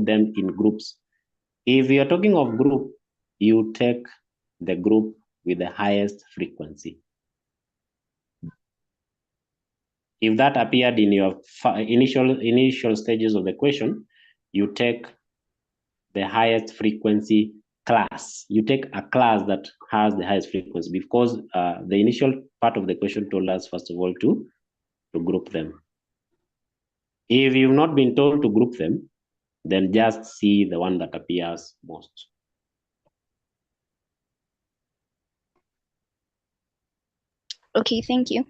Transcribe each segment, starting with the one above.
them in groups. If you're talking of group, you take the group with the highest frequency. If that appeared in your initial stages of the question, you take the highest frequency class. You take a class that has the highest frequency, because the initial part of the question told us, first of all, to group them. If you've not been told to group them, then just see the one that appears most. Okay, thank you.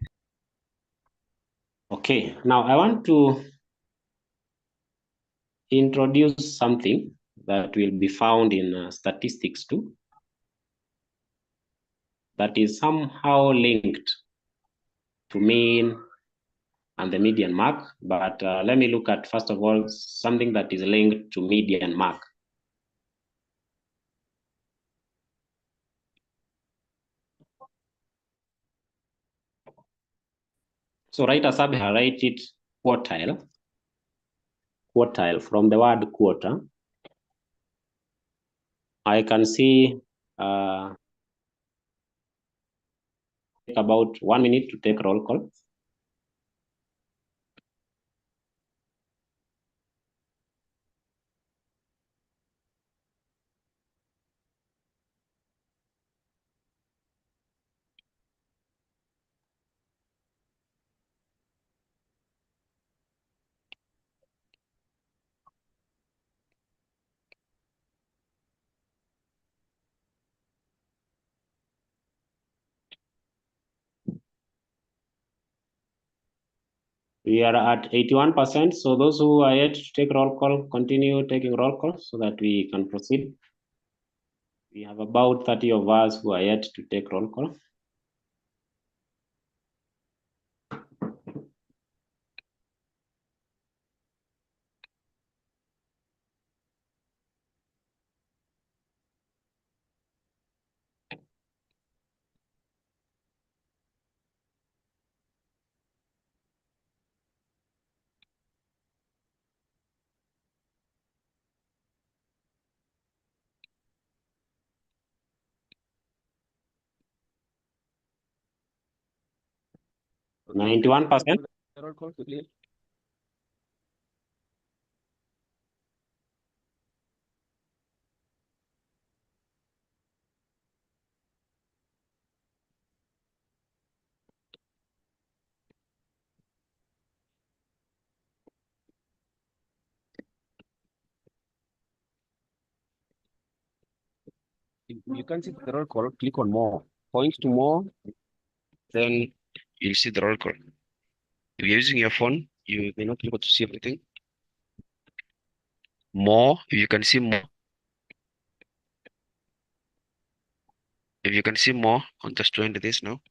Okay, now I want to introduce something that will be found in statistics too, that is somehow linked to mean and the median mark. But let me look at, first of all, something that is linked to median mark. So write a subheader, write it quartile. Quartile, from the word quarter. I can see take about 1 minute to take roll call. We are at 81%. So those who are yet to take roll call, continue taking roll call so that we can proceed. We have about 30 of us who are yet to take roll call. So 91%. Roll call quickly. You can see the roll call, click on more. Point to more, then you'll see the roll call. If you're using your phone, you may not be able to see everything. More, if you can see more. If you can see more, I'll just join this now.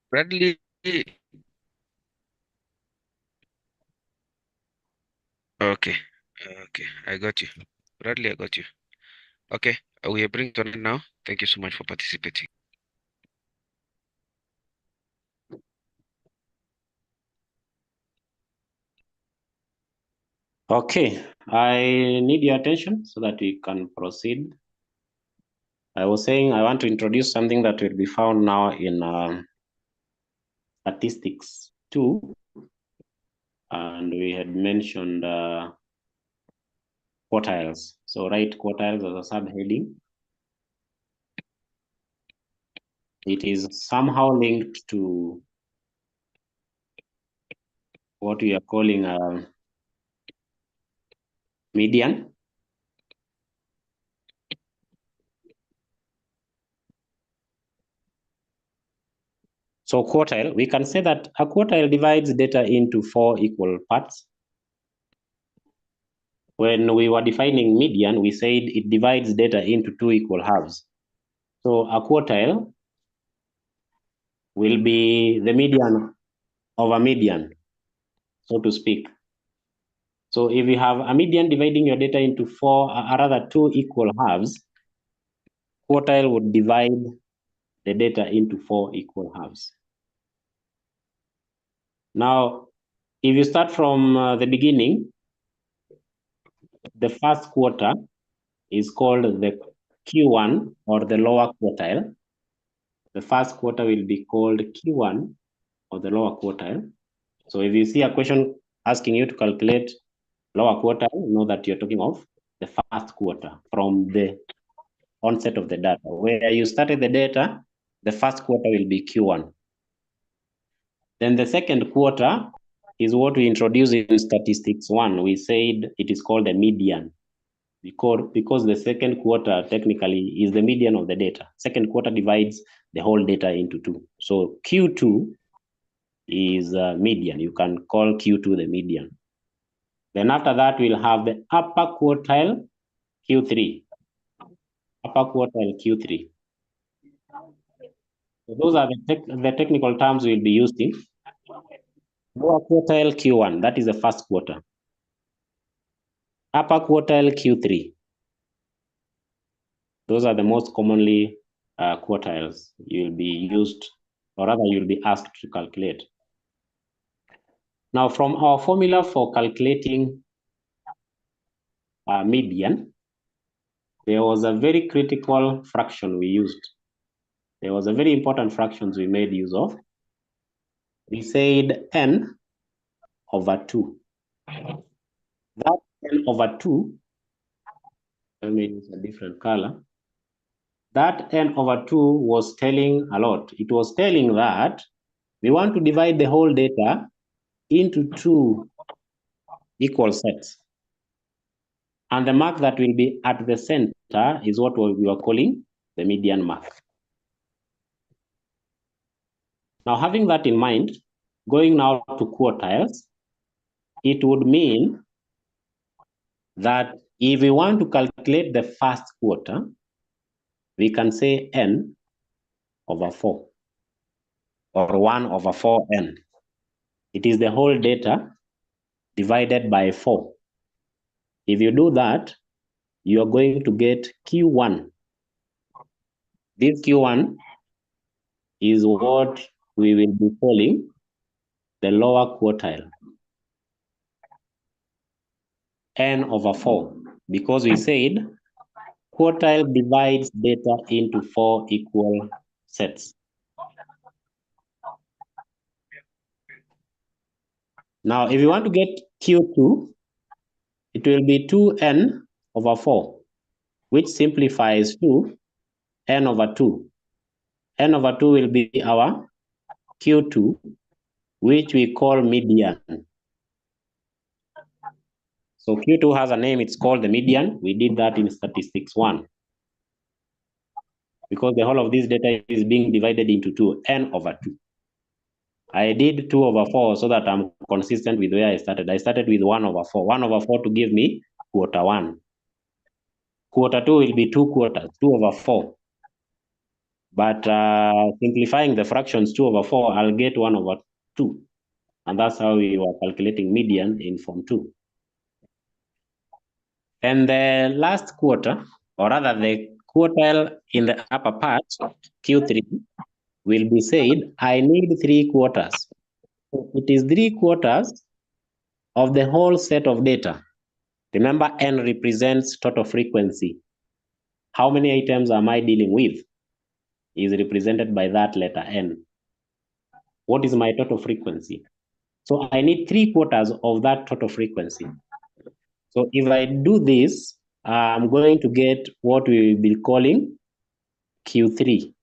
Bradley. Okay, I got you. Bradley, I got you. Okay, we are bringing to an end now. Thank you so much for participating. Okay, I need your attention so that we can proceed. I was saying I want to introduce something that will be found now in statistics 2. And we had mentioned quartiles. So write quartiles as a subheading. It is somehow linked to what we are calling a median. So quartile, we can say that a quartile divides data into 4 equal parts. When we were defining median, we said it divides data into 2 equal halves. So a quartile will be the median of a median, so to speak. So if you have a median dividing your data into rather two equal halves, quartile would divide the data into 4 equal halves. Now, if you start from the beginning, the first quarter is called the Q1 or the lower quartile. The first quarter will be called Q1 or the lower quartile. So if you see a question asking you to calculate lower quartile, know that you're talking of the first quarter from the onset of the data. Where you started the data, the first quarter will be Q1. Then the second quarter is what we introduced in statistics 1. We said it is called a median because the second quarter technically is the median of the data. Second quarter divides the whole data into 2. So Q2 is median. You can call Q2 the median. Then after that, we'll have the upper quartile Q3. Upper quartile Q3. So those are the technical terms we'll be using. Lower quartile Q1, that is the first quarter. Upper quartile Q3. Those are the most commonly quartiles you'll be used, or rather you'll be asked to calculate. Now, from our formula for calculating median, there was a very critical fraction we used. There was a very important fraction we made use of. We said n over 2. That n over 2, let me use a different color. That n over 2 was telling a lot. It was telling that we want to divide the whole data into 2 equal sets. And the mark that will be at the center is what we are calling the median mark. Now, having that in mind, going now to quartiles, it would mean that if we want to calculate the first quarter, we can say n over 4 or 1 over 4n. It is the whole data divided by 4. If you do that, you are going to get Q1. This Q1 is what we will be calling the lower quartile. N over 4, because we said quartile divides data into 4 equal sets. Now, if you want to get Q2, it will be 2n over 4, which simplifies to n over 2. N over 2 will be our Q2, which we call median. So Q2 has a name, it's called the median. We did that in statistics 1. Because the whole of this data is being divided into 2, n over 2. I did 2 over 4 so that I'm consistent with where I started. I started with 1 over 4. 1 over 4 to give me quarter 1. Quarter 2 will be 2 quarters, 2 over 4. But simplifying the fractions 2 over 4, I'll get 1 over 2. And that's how we were calculating median in form 2. And the last quarter, or rather the quartile in the upper part, Q3, will be said, I need 3 quarters. So it is 3 quarters of the whole set of data. Remember, n represents total frequency. How many items am I dealing with is represented by that letter n. What is my total frequency? So I need 3 quarters of that total frequency. So if I do this, I'm going to get what we will be calling Q3.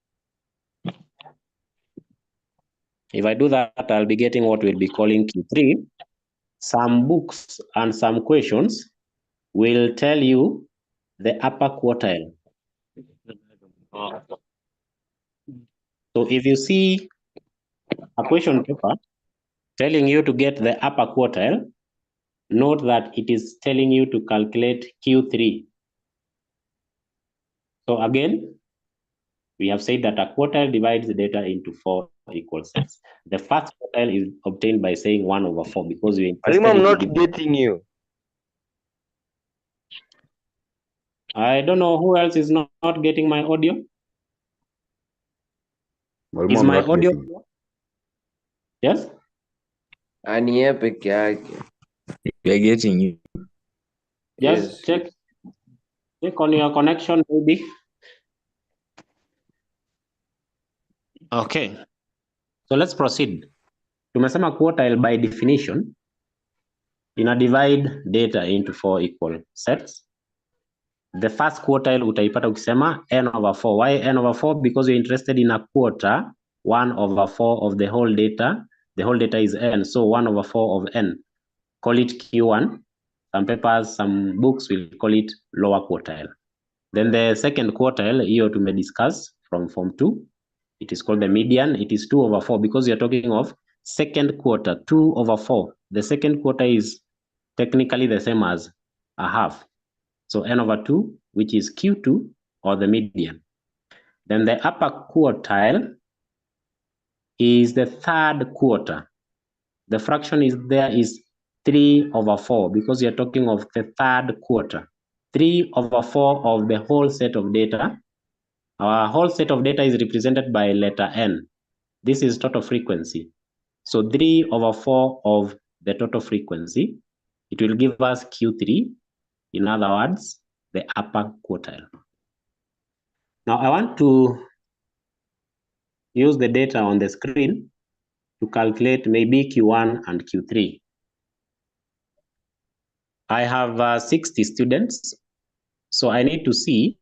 If I do that, I'll be getting what we'll be calling Q3. Some books and some questions will tell you the upper quartile. So if you see a question paper telling you to get the upper quartile, note that it is telling you to calculate Q3. So again, we have said that a quartile divides the data into 4 equal sets. The first quartile is obtained by saying 1 over 4 because we. I'm not getting you. I don't know who else is not getting my audio. Is my audio? Yes? Ania peke yake. We are getting you. Just Yes. check on your connection, maybe. Okay. So let's proceed. Tumesema quartile by definition divide data into 4 equal sets. The first quartile utaipata ukisema n over 4. Why n over 4? Because you're interested in a quarter, 1 over 4 of the whole data. The whole data is n, so 1 over 4 of n. Call it Q1. Some papers, some books will call it lower quartile. Then the second quartile, here to discuss from Form 2. It is called the median. It is 2 over 4 because you're talking of second quarter, 2 over 4. The second quarter is technically the same as a half. So n over 2, which is Q2 or the median. Then the upper quartile is the third quarter. The fraction is 3 over 4 because you're talking of the third quarter. 3 over 4 of the whole set of data. Our whole set of data is represented by letter n. This is total frequency. So 3 over 4 of the total frequency, it will give us Q3. In other words, the upper quartile. Now I want to use the data on the screen to calculate maybe Q1 and Q3. I have 60 students, so I need to see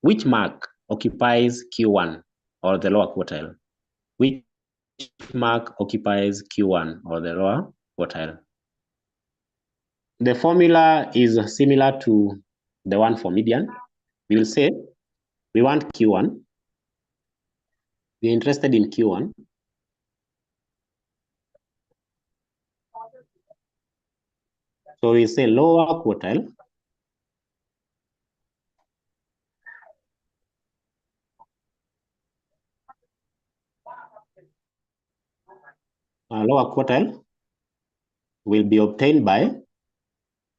which mark occupies Q1 or the lower quartile. Which mark occupies Q1 or the lower quartile. The formula is similar to the one for median. We will say we want Q1. We're interested in Q1. So we say lower quartile. Lower quartile will be obtained by,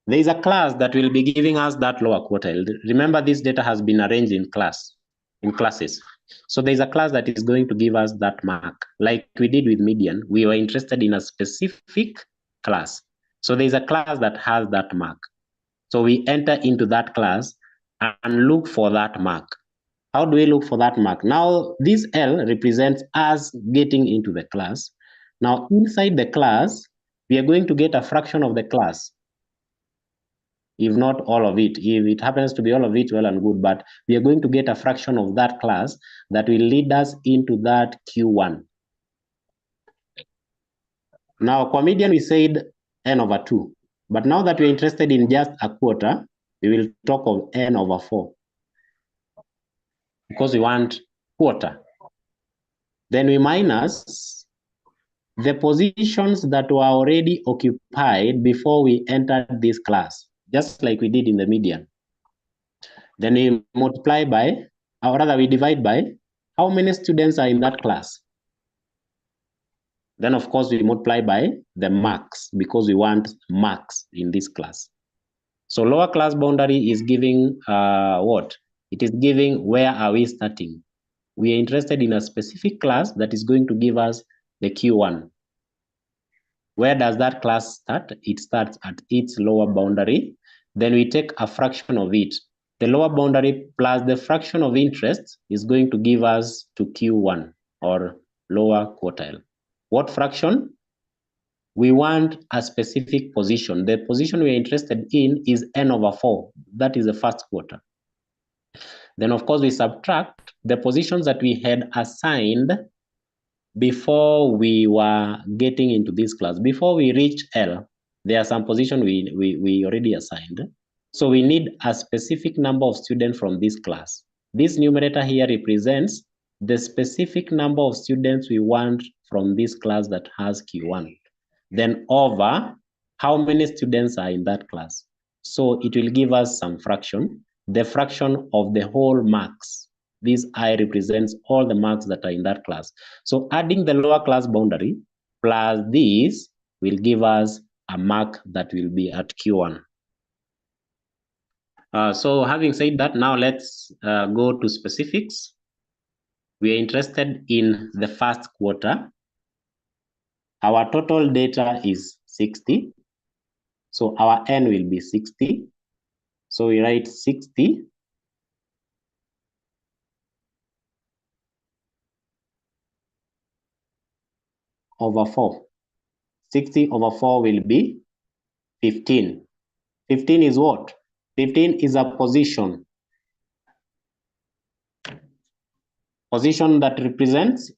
there is a class that will be giving us that lower quartile. Remember, this data has been arranged in classes. So there's a class that is going to give us that mark. Like we did with median, we were interested in a specific class. So there's a class that has that mark. So we enter into that class and look for that mark. How do we look for that mark? Now, this L represents us getting into the class. Now, inside the class, we are going to get a fraction of the class. If not all of it. If it happens to be all of it, well and good, but we are going to get a fraction of that class that will lead us into that Q1. Now, for median, we said n over 2. But now that we're interested in just a quarter, we will talk of n over 4. Because we want quarter. Then we minus the positions that were already occupied before we entered this class, just like we did in the median. Then we multiply by, or rather we divide by, how many students are in that class. Then of course we multiply by the marks because we want marks in this class. So lower class boundary is giving what? It is giving where are we starting. We are interested in a specific class that is going to give us the Q1. Where does that class start? It starts at its lower boundary. Then we take a fraction of it. The lower boundary plus the fraction of interest is going to give us to Q1 or lower quartile. What fraction? We want a specific position. The position we are interested in is n over 4. That is the first quarter. Then of course we subtract the positions that we had assigned before we were getting into this class. Before we reach L, there are some positions we already assigned. So we need a specific number of students from this class. This numerator here represents the specific number of students we want from this class that has Q1. Then over how many students are in that class. So it will give us some fraction, the fraction of the whole marks. This I represents all the marks that are in that class. So adding the lower class boundary plus this will give us a mark that will be at Q1. So having said that, now let's go to specifics. We are interested in the first quarter. Our total data is 60. So our n will be 60. So we write 60 over 4. 60 over 4 will be 15. 15 is what? 15 is a position. Position that represents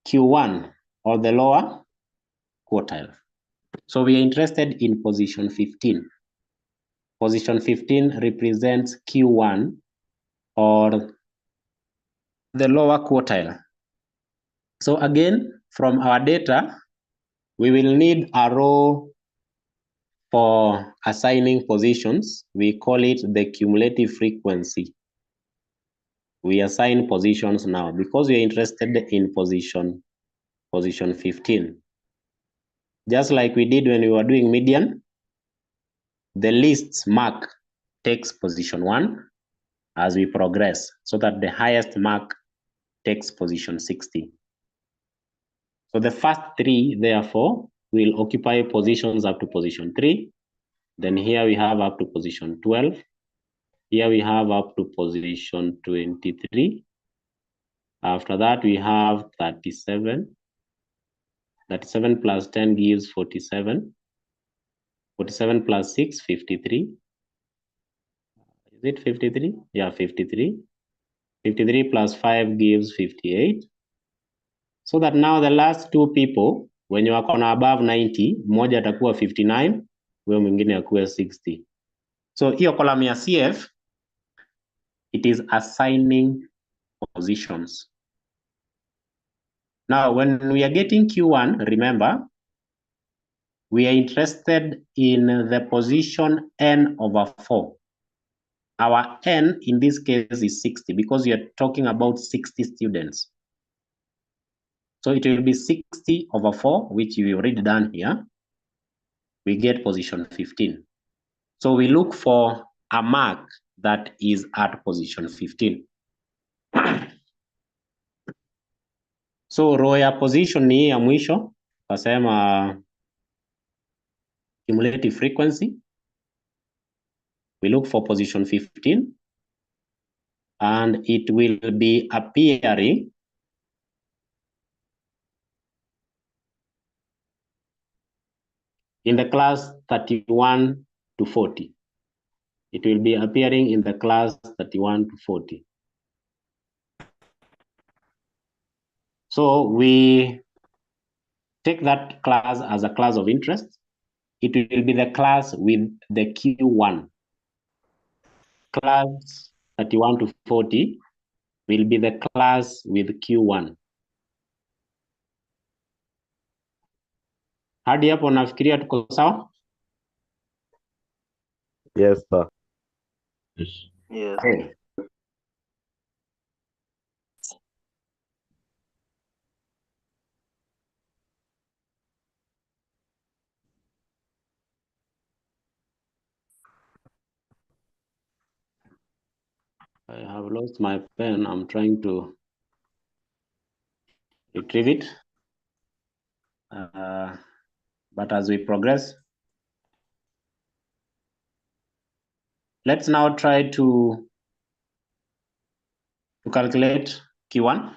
Q1 or the lower quartile. So we are interested in position 15. Position 15 represents Q1 or the lower quartile. So again, from our data, we will need a row for assigning positions. We call it the cumulative frequency. We assign positions now because we are interested in position 15. Just like we did when we were doing median, the least mark takes position 1 as we progress, so that the highest mark takes position 60. So the first 3, therefore, will occupy positions up to position 3. Then here we have up to position 12. Here we have up to position 23. After that, we have 37. 37 plus 10 gives 47. 47 plus 6, 53. Is it 53? Yeah, 53. 53 plus 5 gives 58. So that now the last 2 people, when you are on above 90, mmoja atakuwa 59, huyo mwingine akuwe 60. So hiyo column ya CF, it is assigning positions. Now, when we are getting Q1, remember, we are interested in the position n over 4. Our n in this case is 60 because we are talking about 60 students. So it will be 60 over 4, which we already done here. We get position 15. So we look for a mark that is at position 15. So row ya position ni ya mwisho, tasema cumulative frequency. We look for position 15, and it will be appearing in the class 31 to 40. It will be appearing in the class 31 to 40. So we take that class as a class of interest. It will be the class with the Q1. Class 31 to 40 will be the class with Q1. Hadi hapo nafikiria tuko sawa? Yes, sir. Yes. Okay. I have lost my pen. I'm trying to retrieve it. But as we progress, let's now try to calculate Q1.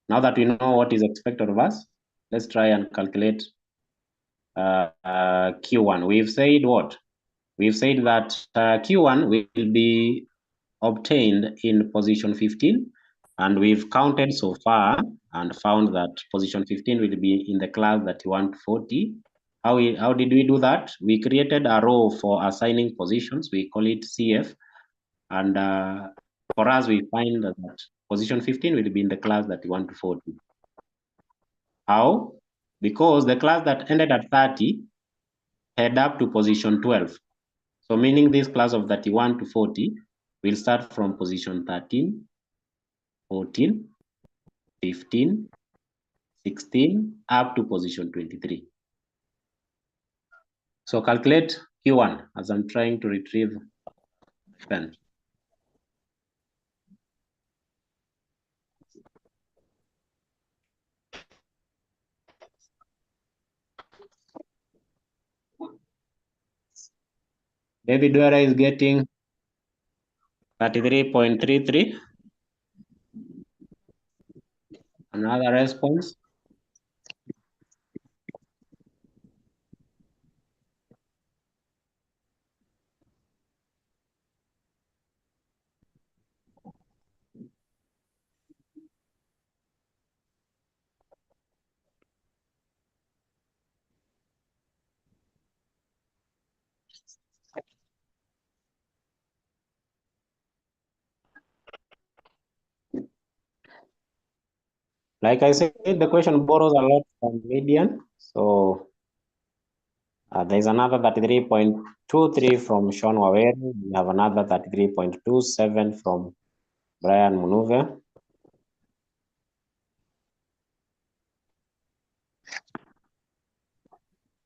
Now that we know what is expected of us, let's try and calculate Q1. We've said what? We've said that Q1 will be obtained in position 15, and we've counted so far and found that position 15 will be in the class 31 to 40. How did we do that? We created a row for assigning positions. We call it CF, and for us, we find that position 15 will be in the class 31 to 40. How? Because the class that ended at 30 head up to position 12. So meaning this class of 31 to 40 will start from position 13, 14, 15, 16, up to position 23. So calculate Q1 as I'm trying to retrieve Then David Dwyer is getting 33.33. Another response. Like I said, the question borrows a lot from median. So there's another 33.23 from Sean Waweri. We have another 33.27 from Brian Munuve.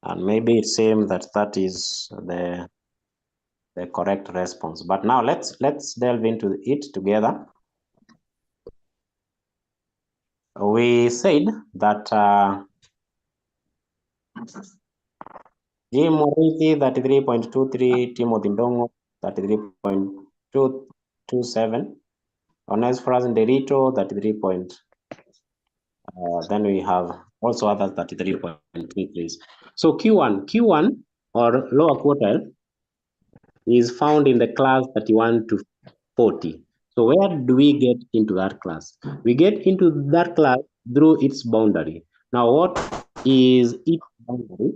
And maybe it seems that that is the correct response. But now let's delve into it together. We said that Jim Morithi 33.23, Timothy Ndongo 33.227, Onesphorus Nderito 33. Then we have also other 33.33. So Q1 or lower quartile is found in the class 31 to 40. So where do we get into that class? We get into that class through its boundary. Now, what is its boundary?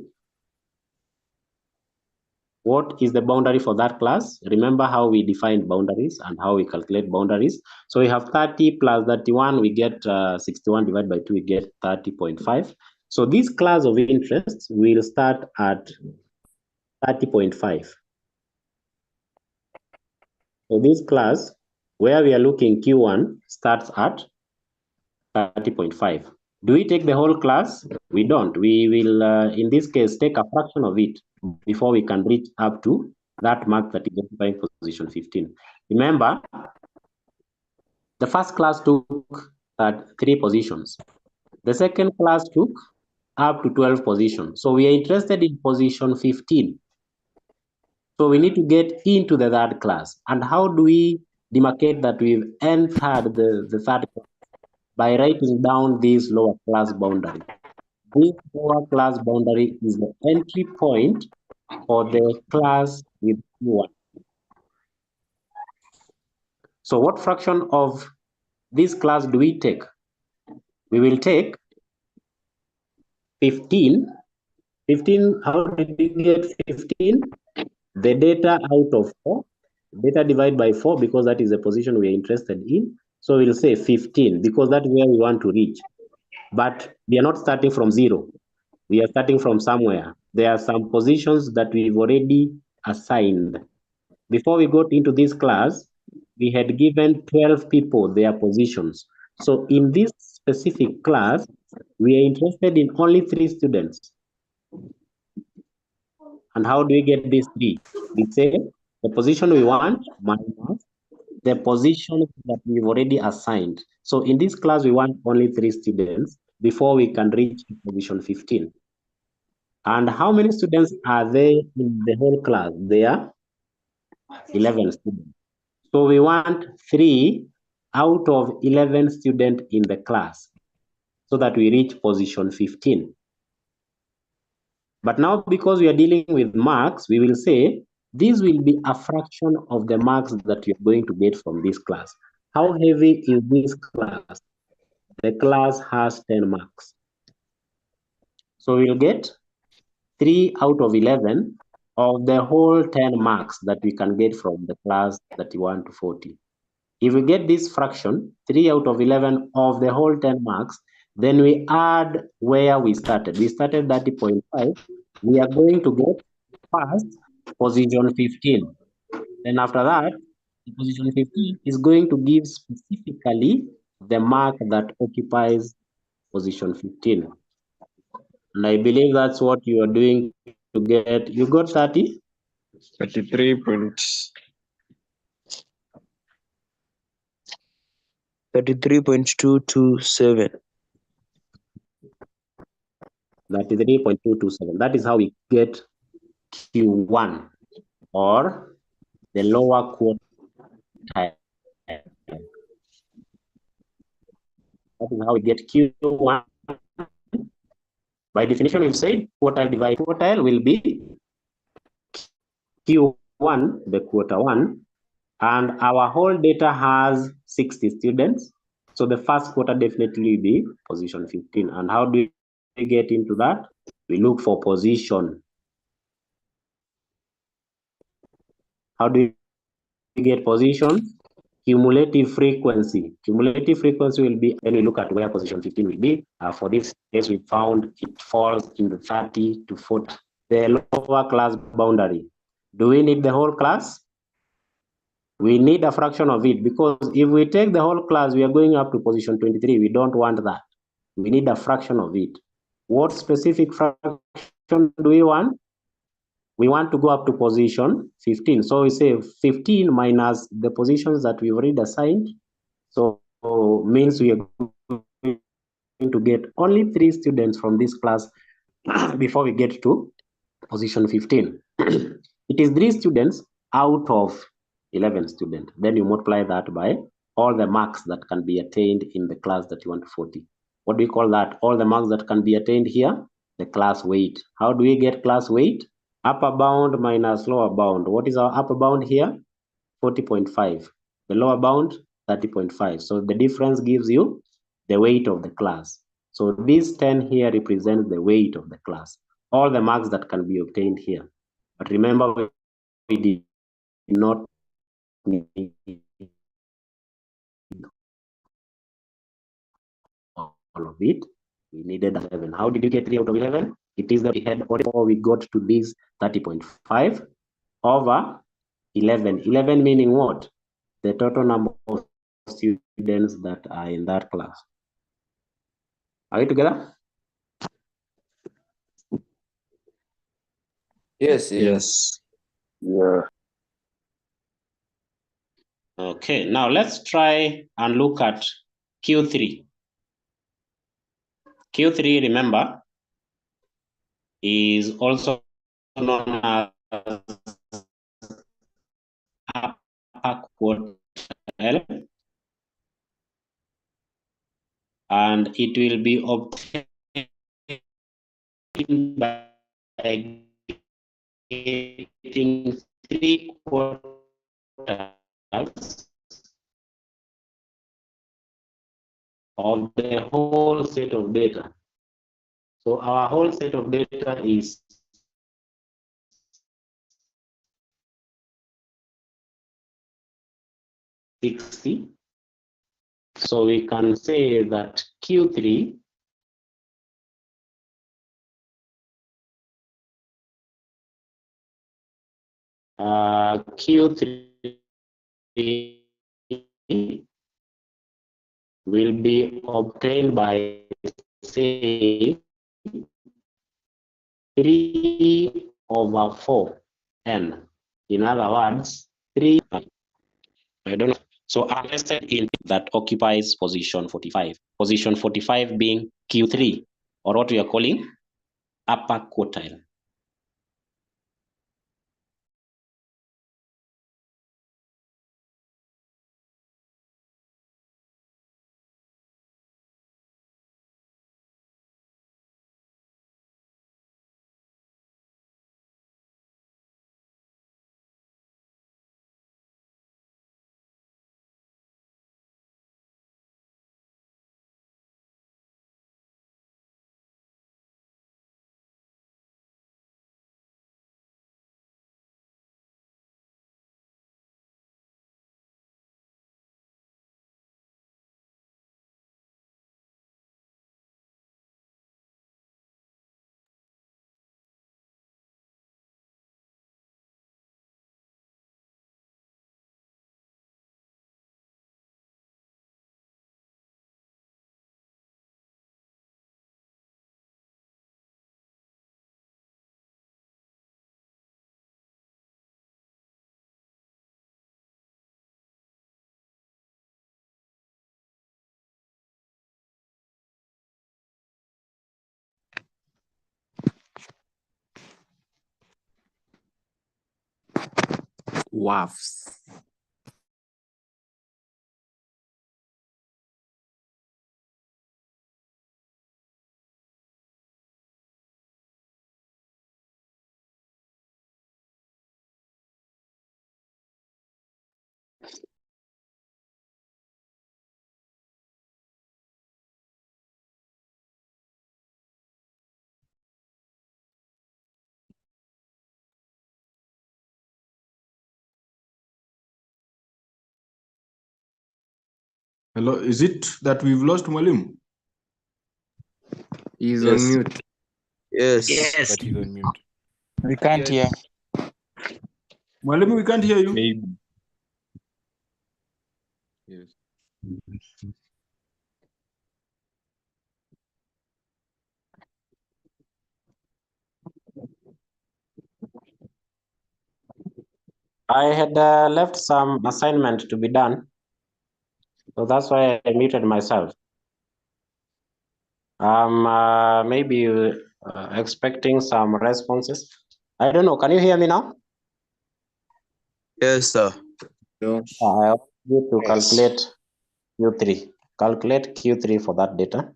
What is the boundary for that class? Remember how we define boundaries and how we calculate boundaries. So we have 30 plus 31, we get 61 divided by 2, we get 30.5. So this class of interest will start at 30.5. So this class, where we are looking Q1, starts at 30.5. Do we take the whole class? We don't. We will, in this case, take a fraction of it before we can reach up to that mark that is occupying position 15. Remember, the first class took 3 positions. The second class took up to 12 positions. So we are interested in position 15. So we need to get into the third class. And how do we demarcate that we've entered the third class? By writing down this lower class boundary. This lower class boundary is the entry point for the class with Q1. So what fraction of this class do we take? We will take 15. 15, how did we get 15? The data out of 4, data divided by 4, because that is the position we are interested in. So we'll say 15, because that's where we want to reach. But we are not starting from 0. We are starting from somewhere. There are some positions that we've already assigned. Before we got into this class, we had given 12 people their positions. So in this specific class, we are interested in only 3 students. And how do we get these 3? We say the position we want minus the position that we've already assigned. So in this class, we want only 3 students before we can reach position 15. And how many students are there in the whole class? There are 11 students. So we want 3 out of 11 students in the class so that we reach position 15. But now, because we are dealing with marks, we will say this will be a fraction of the marks that you're going to get from this class. How heavy is this class? The class has 10 marks. So we'll get 3 out of 11 of the whole 10 marks that we can get from the class 31 to 40. If we get this fraction, 3 out of 11 of the whole 10 marks, then we add where we started. We started 30.5. We are going to get first position 15. Then after that, position 15 is going to give specifically the mark that occupies position 15. And I believe that's what you are doing to get, you got 30? 33. 33.227. 33.227. That is how we get Q1, or the lower quartile. That is how we get Q1. By definition, we've said quartile divided quartile will be Q1, the quarter one, and our whole data has 60 students. So the first quarter definitely will be position 15. And how do we get into that? We look for position. How do we get position? Cumulative frequency. Cumulative frequency will be, when we look at where position 15 will be. For this case, we found it falls in the 30 to 40, the lower class boundary. Do we need the whole class? We need a fraction of it, because if we take the whole class, we are going up to position 23. We don't want that. We need a fraction of it. What specific fraction do we want? We want to go up to position 15. So we say 15 minus the positions that we've already assigned. So means we are going to get only 3 students from this class before we get to position 15. It is 3 students out of 11 students. Then you multiply that by all the marks that can be attained in the class that you want to 40. What do we call that? All the marks that can be attained here, the class weight. How do we get class weight? Upper bound minus lower bound. What is our upper bound here? 40.5. The lower bound, 30.5. So the difference gives you the weight of the class. So this 10 here represents the weight of the class. All the marks that can be obtained here. But remember, we did not need all of it. We needed 11. How did you get 3 out of 11? It is that we had, before we got to this 30.5 over 11. 11 meaning what? The total number of students that are in that class. Are we together? Yes. Yes. Yeah. Okay, now let's try and look at Q3. Q3, remember, is also known as upper quartile, and it will be obtained by getting 3 quartiles of the whole set of data. So our whole set of data is 60. So we can say that Q3 will be obtained by, say, 3 over 4 n. In other words, 3. I don't know. So I'm interested in that occupies position 45. Position 45 being Q3, or what we are calling upper quartile. WAFs. Hello, is it that we've lost Mwalimu? He's Yes. on mute. Yes. But he's on mute. We can't hear. Mwalimu, we can't hear you. Maybe. Yes. I had left some assignment to be done, so that's why I muted myself. I'm maybe expecting some responses. I don't know. Can you hear me now? Yes, sir. No. I want you to calculate Q3. Calculate Q3 for that data.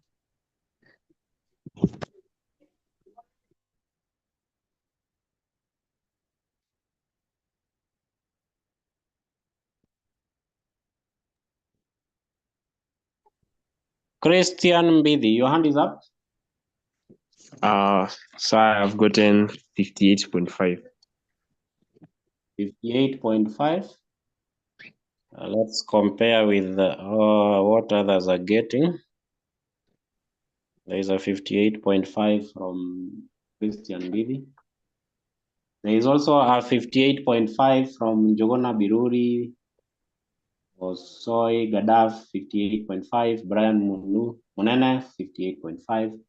Christian Mbidi, your hand is up. So I've gotten 58.5. 58.5. Let's compare with what others are getting. There is a 58.5 from Christian Mbidi. There is also a 58.5 from Jogona Biruri, Osoy Gadaf, 58.5, Brian Munene, 58.5,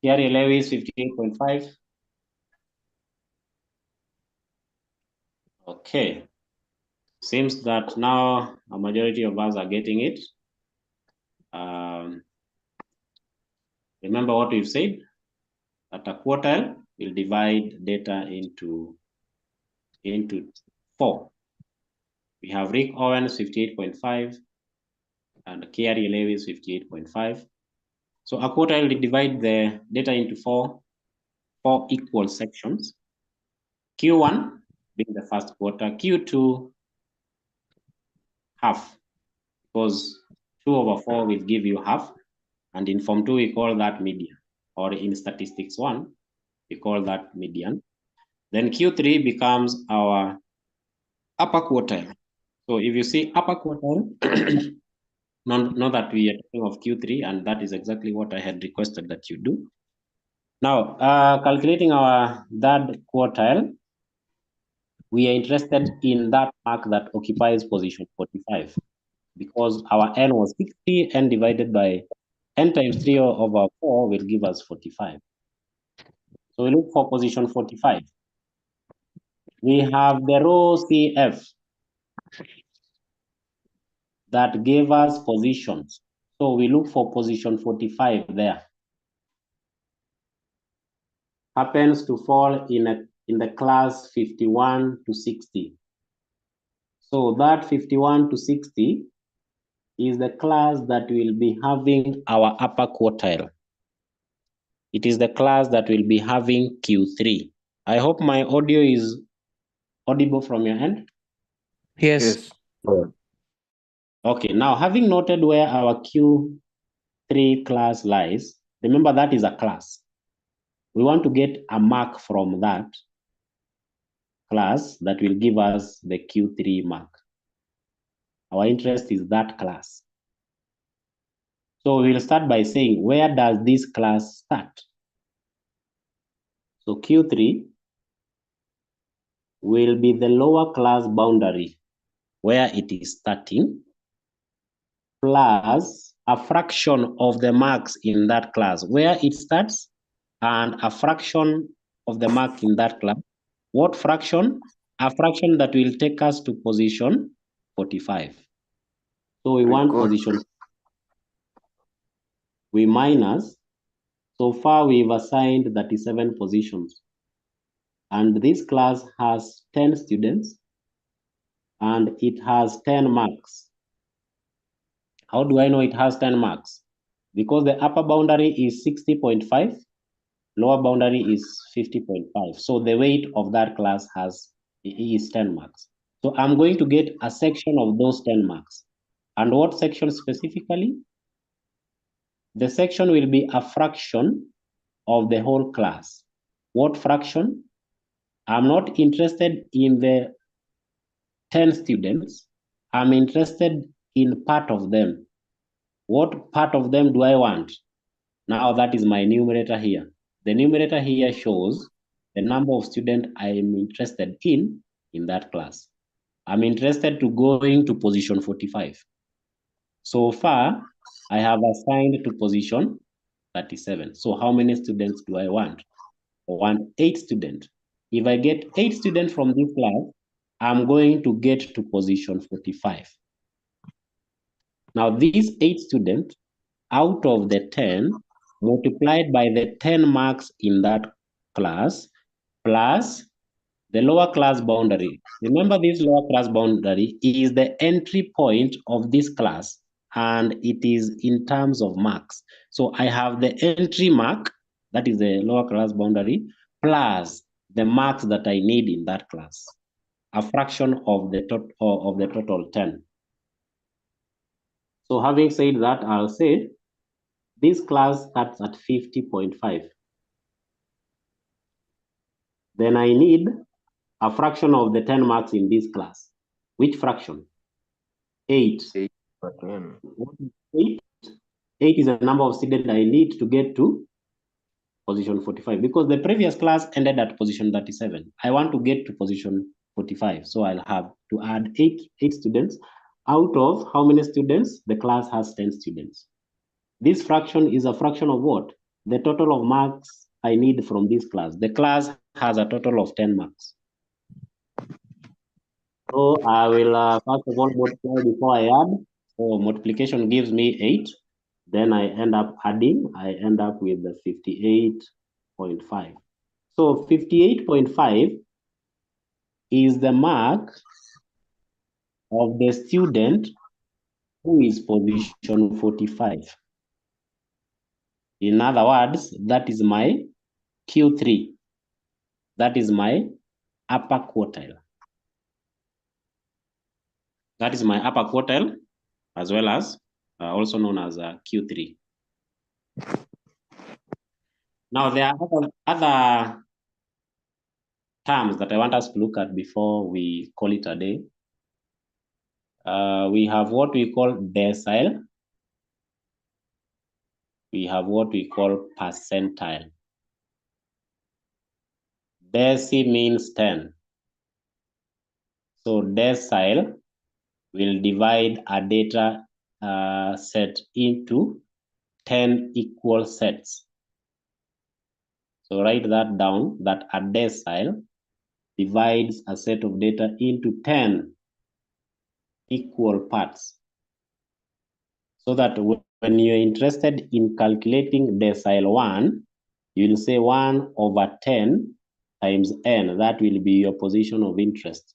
Thierry Lewis, 58.5. Okay. Seems that now a majority of us are getting it. Remember what we've said, that a quartile will divide data into 4. We have Rick Owens, 58.5, and Kiari Lewis, 58.5. So a quartile will divide the data into four equal sections. Q1 being the first quarter, Q2 half, because 2/4 will give you half, and in Form 2 we call that median, or in Statistics 1 we call that median. Then Q3 becomes our upper quartile. So if you see upper quartile, know that we are talking of Q3, and that is exactly what I had requested that you do. Now, calculating our third quartile, we are interested in that mark that occupies position 45, because our n was 60, n divided by n times 3/4 will give us 45. So we look for position 45. We have the row CF that gave us positions. So we look for position 45 there. Happens to fall in the class 51 to 60. So that 51 to 60 is the class that will be having our upper quartile. It is the class that will be having Q3. I hope my audio is audible from your end. Yes. Okay, now having noted where our Q3 class lies, remember that is a class. We want to get a mark from that class that will give us the Q3 mark. Our interest is that class. So we'll start by saying, where does this class start? So Q3 will be the lower class boundary where it is starting, plus a fraction of the marks in that class where it starts, and a fraction of the mark in that class. What fraction? A fraction that will take us to position 45. So we want position, we minus, so far we've assigned 37 positions. And this class has 10 students. and it has 10 marks. How do I know it has 10 marks? Because the upper boundary is 60.5, lower boundary is 50.5. So the weight of that class is 10 marks. So I'm going to get a section of those 10 marks. And what section specifically? The section will be a fraction of the whole class. What fraction? I'm not interested in the 10 students. I'm interested in part of them. What part of them do I want? Now that is my numerator here. The numerator here shows the number of students I am interested in that class. I'm interested to going to position 45. So far, I have assigned to position 37. So how many students do I want? I want 8 students. If I get 8 students from this class, I'm going to get to position 45. Now these 8 students out of the 10 multiplied by the 10 marks in that class plus the lower class boundary. Remember, this lower class boundary is the entry point of this class, and it is in terms of marks. So I have the entry mark, that is the lower class boundary, plus the marks that I need in that class, a fraction of the total 10. So having said that, I'll say this class starts at 50.5. Then I need a fraction of the 10 marks in this class. Which fraction? 8. 8. 8 is the number of students I need to get to position 45, because the previous class ended at position 37. I want to get to position 45, so I'll have to add 8 students out of how many students? The class has 10 students. This fraction is a fraction of what? The total of marks I need from this class. The class has a total of 10 marks. So I will first of all multiply before I add. So multiplication gives me 8. Then I end up adding. I end up with the 58.5. So 58.5 is the mark of the student who is position 45. In other words, that is my Q3. That is my upper quartile. That is my upper quartile, as well as also known as Q3. Now, there are other terms that I want us to look at before we call it a day. We have what we call decile. We have what we call percentile. Deci means 10. So decile will divide a data set into 10 equal sets. So write that down, that a decile divides a set of data into 10 equal parts. So that when you're interested in calculating decile 1, you'll say 1 over 10 times n. That will be your position of interest.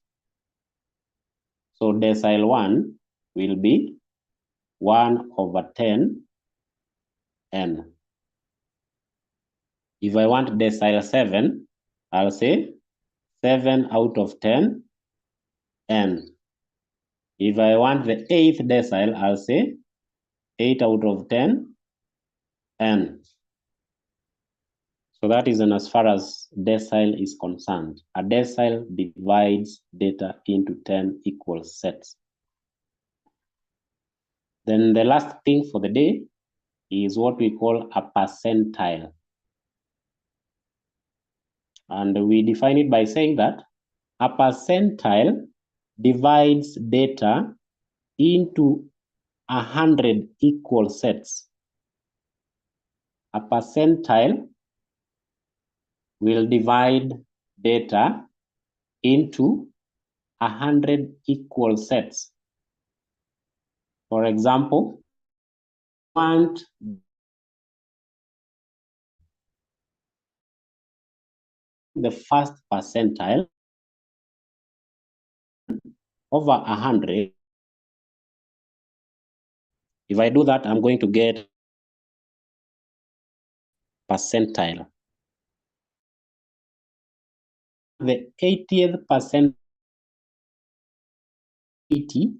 So decile 1 will be 1 over 10 n. If I want decile 7, I'll say 7 out of 10 n. If I want the 8th decile, I'll say 8 out of 10 n. So that is as far as decile is concerned. A decile divides data into 10 equal sets. Then the last thing for the day is what we call a percentile. And we define it by saying that a percentile divides data into 100 equal sets. A percentile will divide data into 100 equal sets. For example, want the first percentile over 100. If I do that, I'm going to get percentile. The 80th percent, 80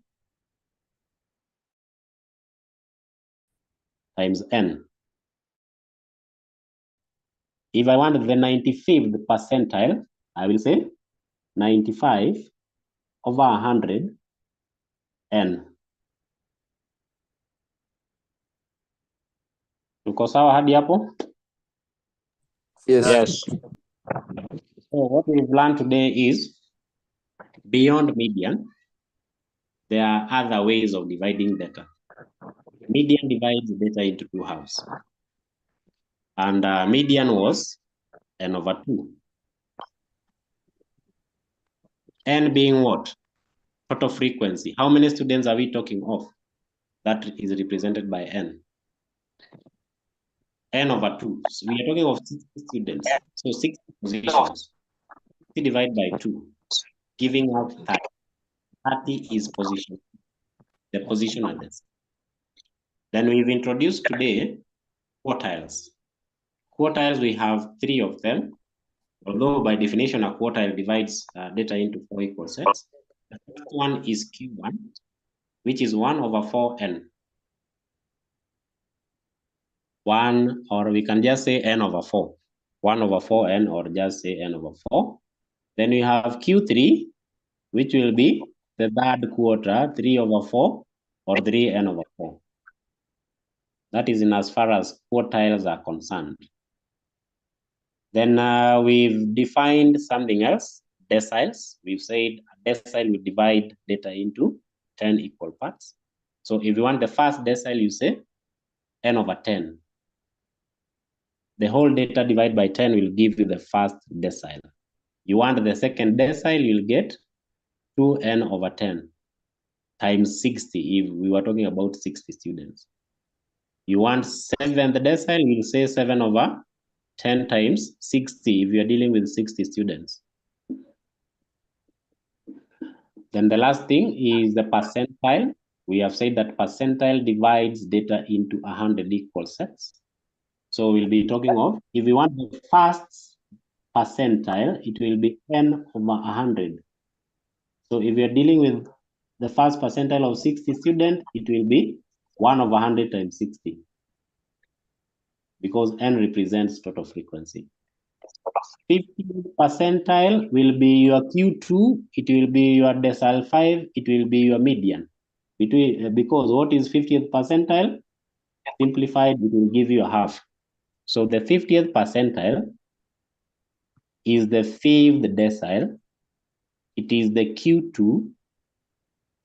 times n. If I want the 95th percentile, I will say 95 over 100 n. Tuko sawa hadi hapo? Yes. So what we've learned today is beyond median, there are other ways of dividing data. Median divides data into two halves. And median was n over 2. N being what? Total frequency. How many students are we talking of? That is represented by n. N over 2. So we are talking of 60 students. So 60 positions. 60 divided by 2, giving out 30. 30 is position. The position at this. Then we've introduced today quartiles. Quartiles, we have 3 of them. Although by definition, a quartile divides data into 4 equal sets. The first one is Q1, which is 1 over 4n. 1, or we can just say n over 4. 1 over 4n, or just say n over 4. Then we have Q3, which will be the third quarter, 3 over 4, or 3n over 4. That is in as far as quartiles are concerned. Then we've defined something else, deciles. We've said a decile will divide data into 10 equal parts. So if you want the first decile, you say n over 10. The whole data divided by 10 will give you the first decile. You want the second decile, you'll get 2n over 10 times 60 if we were talking about 60 students. You want seventh decile, you'll say 7 over 10 times 60 if you're dealing with 60 students. Then the last thing is the percentile. We have said that percentile divides data into 100 equal sets. So we'll be talking of, if we want the first percentile, it will be n over 100. So if you're dealing with the first percentile of 60 students, it will be 1 over 100 times 60. Because n represents total frequency. 50th percentile will be your Q2, it will be your decile 5, it will be your median. Because what is 50th percentile? Simplified, it will give you a half. So the 50th percentile is the 5th decile, it is the Q2,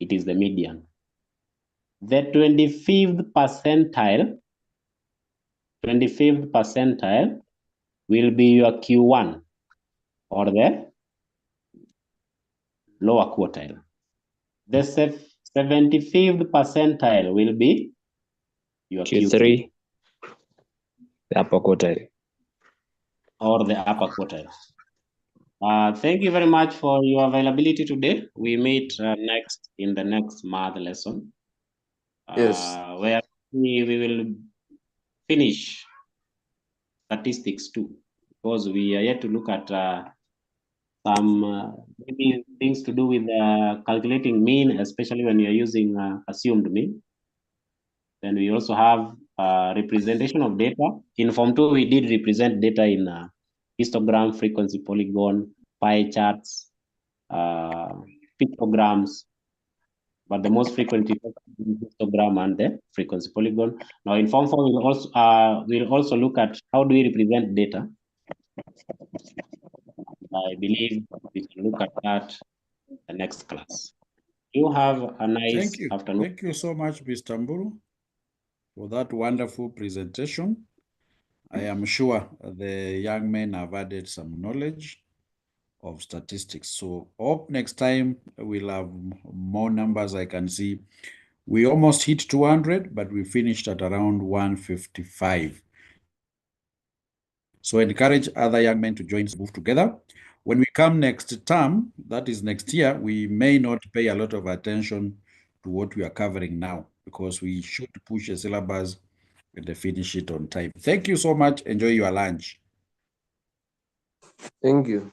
it is the median. The 25th percentile will be your Q1, or the lower quartile. The 75th percentile will be your Q3, the upper quartile. or the upper quartile. Thank you very much for your availability today. We meet next in the next math lesson. Yes. Where we will finish statistics too, because we are yet to look at some maybe things to do with calculating mean, especially when you're using assumed mean. Then we also have representation of data. In Form 2, we did represent data in histogram, frequency polygon, pie charts, pictograms, but the most frequent is histogram and the frequency polygon. Now in Form 4, we'll also look at how do we represent data. I believe we can look at that in the next class. You have a nice afternoon. Thank you so much, Mr. Mburu, for that wonderful presentation. I am sure the young men have added some knowledge of statistics. So hope next time we'll have more numbers. I can see we almost hit 200, but we finished at around 155. So encourage other young men to join, move together. When we come next term, that is next year, we may not pay a lot of attention to what we are covering now because we should push the syllabus and finish it on time. Thank you so much. Enjoy your lunch. Thank you.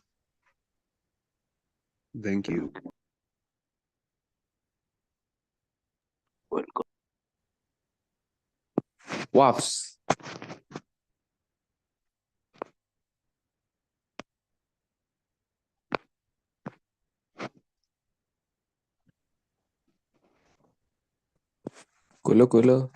Thank you. Welcome. WAFs. Kulo kulo.